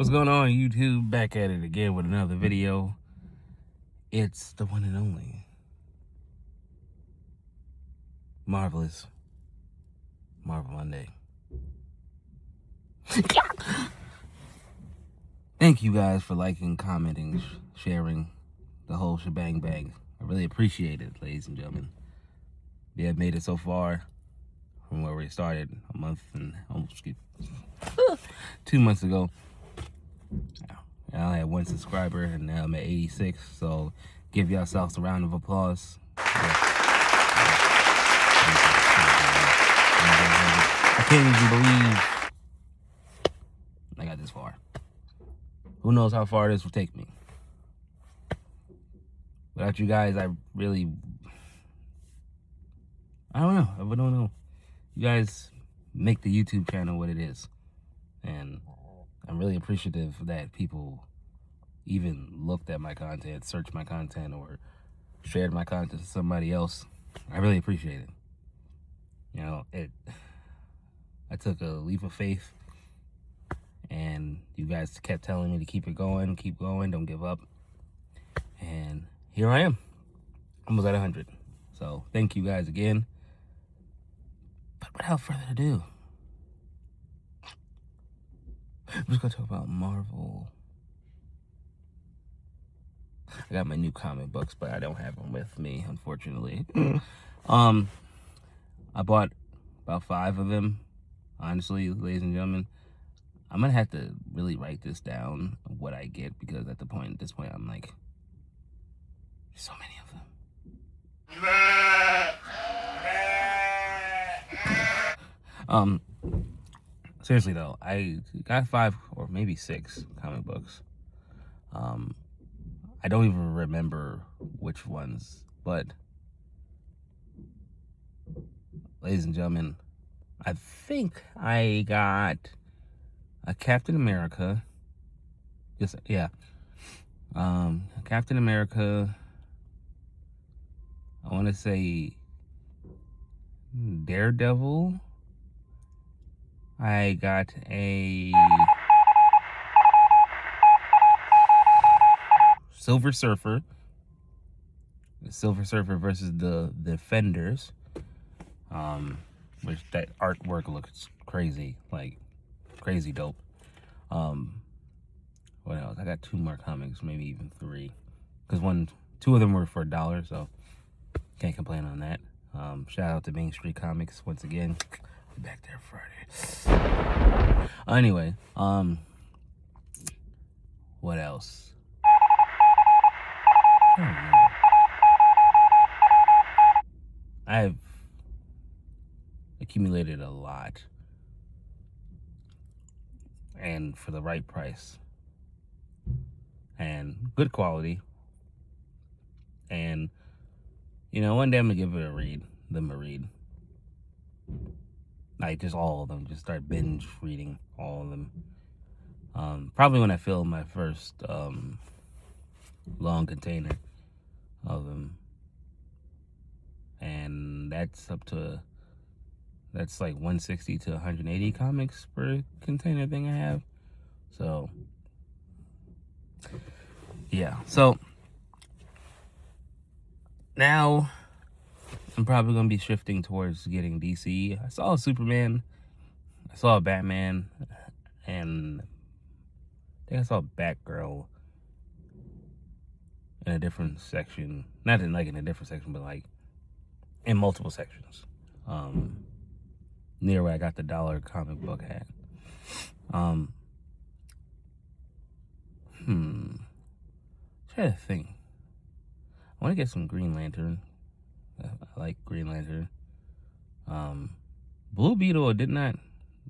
What's going on, YouTube? Back at it again with another video. It's the one and only marvelous Marvel Monday. Thank you guys for liking, commenting, sharing the whole shebang bang. I really appreciate it, ladies and gentlemen. We have made it so far from where we started a month and almost 2 months ago. I only had 1 subscriber, and now I'm at 86. So give yourselves a round of applause. I can't even believe I got this far. Who knows how far this will take me? Without you guys, I don't know. I don't know. You guys make the YouTube channel what it is. And I'm really appreciative that people even looked at my content, searched my content, or shared my content to somebody else. I really appreciate it. You know, I took a leap of faith, and you guys kept telling me to keep going, don't give up. And here I am, almost at 100. So thank you guys again. But without further ado, I'm just gonna talk about Marvel. I got my new comic books, but I don't have them with me, unfortunately. I bought about 5 of them. Honestly, ladies and gentlemen, I'm gonna have to really write this down, what I get, because at this point, I'm like, there's so many of them. Seriously though, I got 5 or maybe 6 comic books. I don't even remember which ones, but ladies and gentlemen, I think I got a Captain America. Captain America. I want to say Daredevil. I got a Silver Surfer. The Silver Surfer versus the Defenders. Which that artwork looks crazy, like crazy dope. What else? I got 2 more comics, maybe even 3, because 2 of them were for $1, so can't complain on that. Shout out to Main Street Comics once again. I'll be back there Friday. Anyway, what else? I don't remember. I've accumulated a lot, and for the right price, and good quality. And you know, one day I'm gonna give it a read. Like just all of them. Just start binge reading all of them. Probably when I fill my first long container of them, and that's like 160 to 180 comics per container thing I have. So yeah, so now I'm probably gonna be shifting towards getting DC. I saw a Superman, I saw a Batman, and I think I saw a Batgirl in a different section. Not in like in a different section, but like in multiple sections. Near where I got the dollar comic book hat. Try to think. I want to get some Green Lantern. I like Green Lantern. Blue Beetle I did not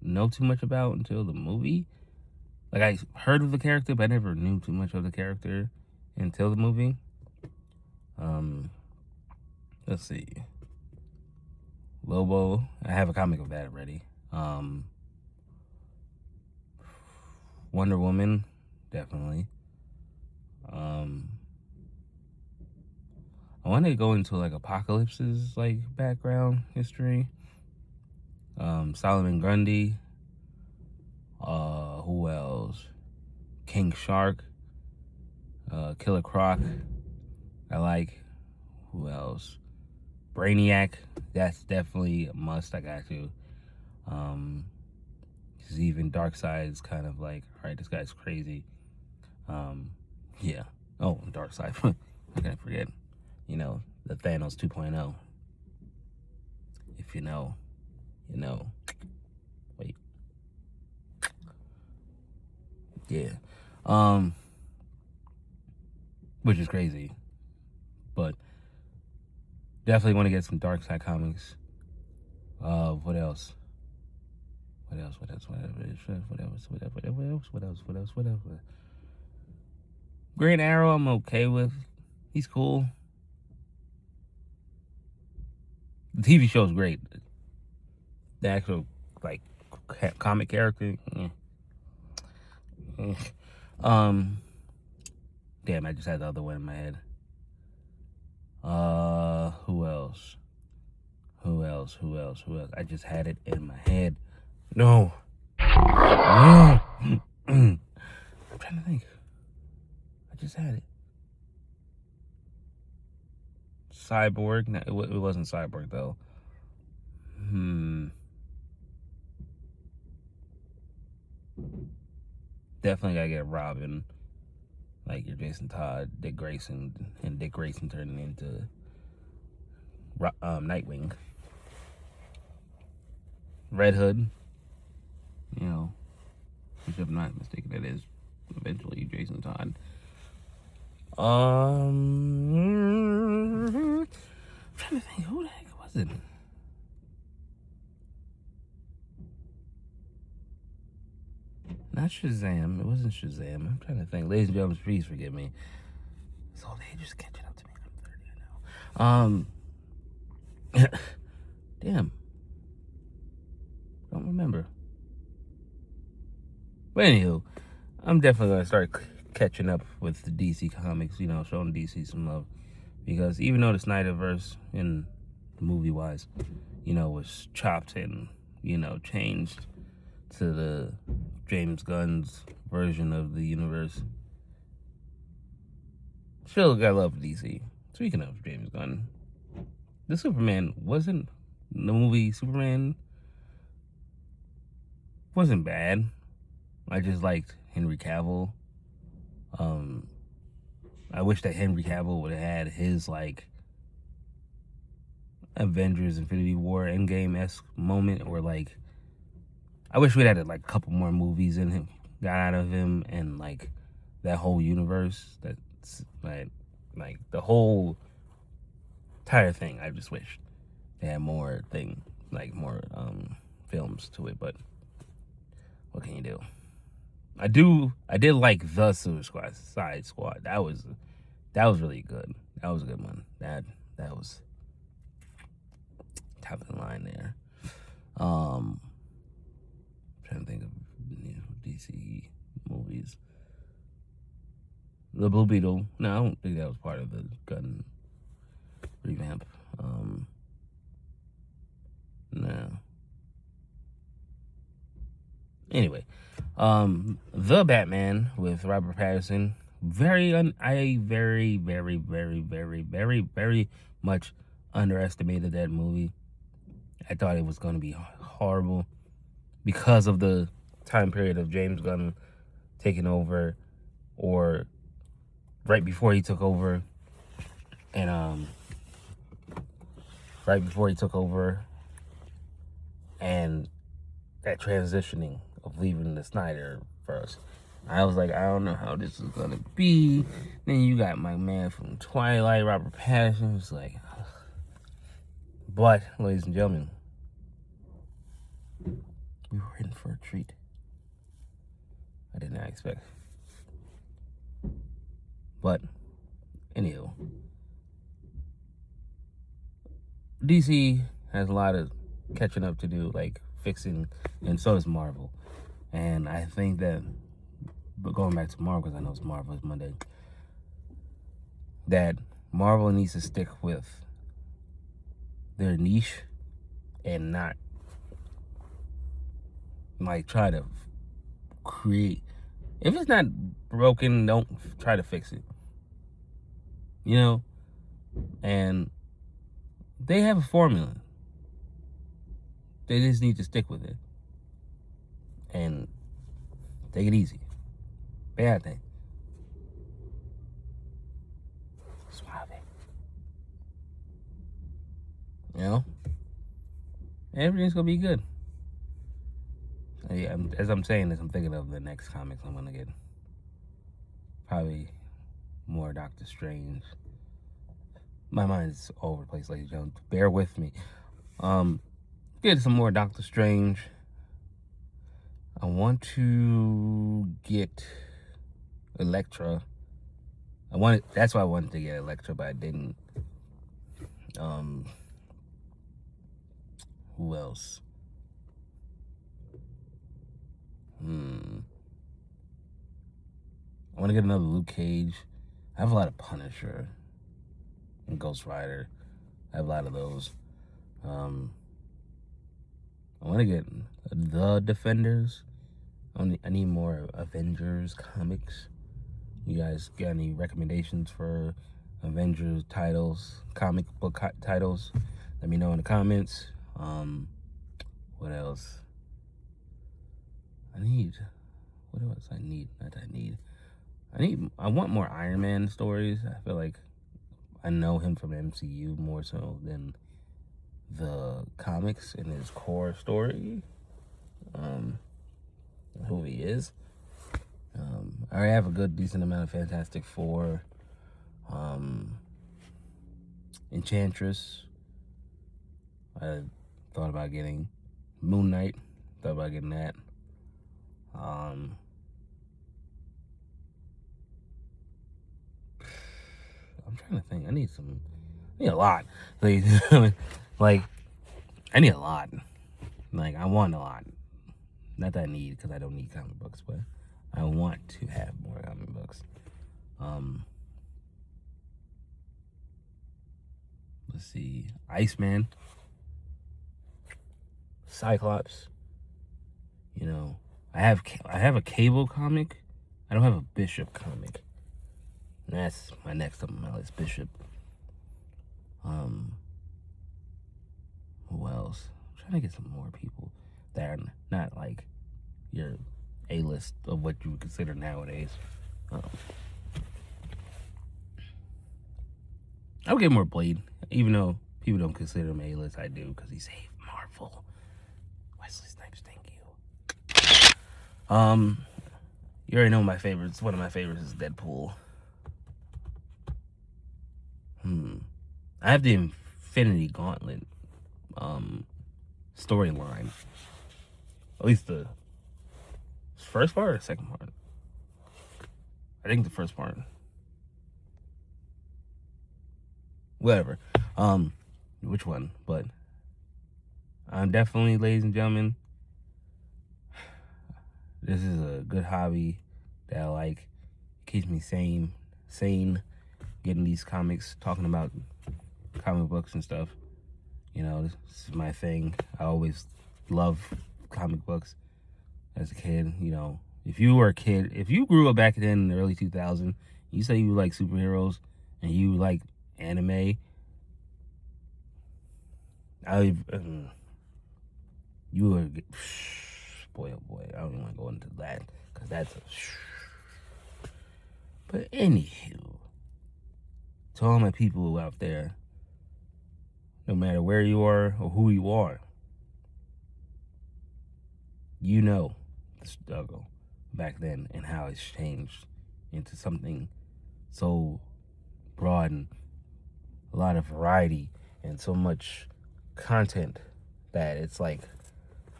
know too much about until the movie. Like I heard of the character, but I never knew too much of the character until the movie. Let's see. Lobo, I have a comic of that already. Wonder Woman, definitely. I want to go into like Apocalypse's like background history. Solomon Grundy. Who else? King Shark, Killer Croc. I like. Who else? Brainiac. That's definitely a must. I got to. Because even Darkseid is kind of like, all right, this guy's crazy. Yeah. Oh, Darkseid. How can I forget? You know, the Thanos 2.0. If you know, you know. Wait. Yeah. Which is crazy. But definitely want to get some Darkseid comics. What else? What else? Green Arrow, I'm okay with. He's cool. The TV show's great. The actual, like, comic character, damn, I just had the other one in my head. Who else? I just had it in my head. No. I'm trying to think. I just had it. Cyborg. No, it wasn't Cyborg, though. Definitely gotta get Robin. Like your Jason Todd, Dick Grayson, and Dick Grayson turning into Nightwing. Red Hood. You know, if I'm not mistaken, that is eventually Jason Todd. I'm trying to think, who the heck was it? Not Shazam. It wasn't Shazam. I'm trying to think. Ladies and gentlemen, please forgive me. So they just catching up to me. I'm 30 now. Damn. Don't remember. But anywho, I'm definitely gonna start catching up with the DC comics. You know, showing DC some love, because even though the Snyderverse, in movie wise, you know, was chopped and, you know, changed to the James Gunn's version of the universe, still got love for DC. Speaking of James Gunn, the Superman wasn't, the movie Superman wasn't bad. I just liked Henry Cavill. I wish that Henry Cavill would have had his, like, Avengers Infinity War Endgame-esque moment, or, like, I wish we'd had, like, a couple more movies in him, got out of him, and, like, that whole universe, that's, like the whole entire thing. I just wish they had more more films to it, but what can you do? I did like the Suicide Squad. That was really good. That was a good one. That was top of the line there. Trying to think of DC movies. The Blue Beetle. No, I don't think that was part of the Gun revamp. No. Anyway, The Batman with Robert Pattinson. I very much underestimated that movie. I thought it was going to be horrible because of the time period of James Gunn taking over, or right before he took over, and that transitioning of leaving the Snyder first. I was like, I don't know how this is gonna be. Then you got my man from Twilight, Robert Pattinson. It's like, ugh. But, ladies and gentlemen, we were in for a treat. I did not expect. But, anywho, DC has a lot of catching up to do, like fixing, and so does Marvel. And I think that, but going back to Marvel, because I know it's Marvel's Monday, that Marvel needs to stick with their niche and not, like, try to create If it's not broken, don't try to fix it. You know? And they have a formula. They just need to stick with it. And take it easy. Bad thing. Suave. You know? Everything's gonna be good. As I'm saying this, I'm thinking of the next comics I'm gonna get. Probably more Doctor Strange. My mind's all over the place, ladies and gentlemen. Bear with me. Get some more Doctor Strange. I want to get Elektra. That's why I wanted to get Elektra, but I didn't. Who else? I want to get another Luke Cage. I have a lot of Punisher and Ghost Rider. I have a lot of those. I want to get the Defenders. I need more Avengers comics. You guys got any recommendations for Avengers titles, comic book titles? Let me know in the comments. What else? What else I need? I want more Iron Man stories. I feel like I know him from MCU more so than the comics and his core story. Who he is. I already have a good decent amount of Fantastic Four. Enchantress. I thought about getting Moon Knight. Thought about getting that. I'm trying to think. I need a lot. Like, I need a lot. Like, I want a lot. Not that I need, because I don't need comic books, but I want to have more comic books. Let's see. Iceman. Cyclops. You know, I have a Cable comic. I don't have a Bishop comic. And that's my next up on my list, Bishop. Who else? I'm trying to get some more people that are not like your A-list of what you would consider nowadays. I'll get more Blade, even though people don't consider him A-list. I do, because he saved Marvel. Wesley Snipes, thank you. You already know my favorites. One of my favorites is Deadpool. I have the Infinity Gauntlet storyline. At least the first part or the second part? I think the first part. Whatever. Which one? But I'm definitely, ladies and gentlemen, this is a good hobby that I like. It keeps me sane, getting these comics, talking about comic books and stuff. You know, this is my thing. I always loved comic books as a kid. You know, if you were a kid, if you grew up back then in the early 2000s, you say you like superheroes and you like anime, you would boy, oh boy, I don't even want to go into that, because that's a but anywho, to all my people out there, no matter where you are or who you are, you know the struggle back then and how it's changed into something so broad and a lot of variety and so much content that it's like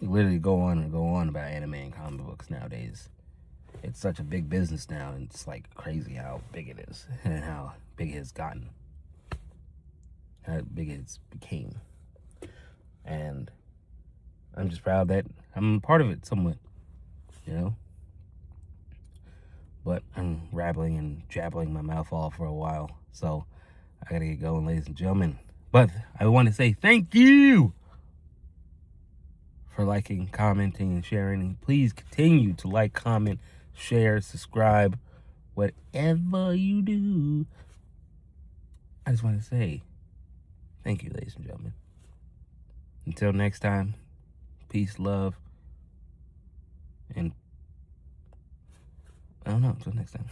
you literally go on and go on about anime and comic books nowadays. It's such a big business now, and it's like crazy how big it is and how big it has gotten, how big it's became. And I'm just proud that I'm a part of it somewhat, you know. But I'm rambling and jabbling my mouth off for a while, so I gotta get going, ladies and gentlemen. But I want to say thank you for liking, commenting, and sharing. And please continue to like, comment, share, subscribe, whatever you do. I just want to say thank you, ladies and gentlemen. Until next time, peace, love, and I don't know, until next time.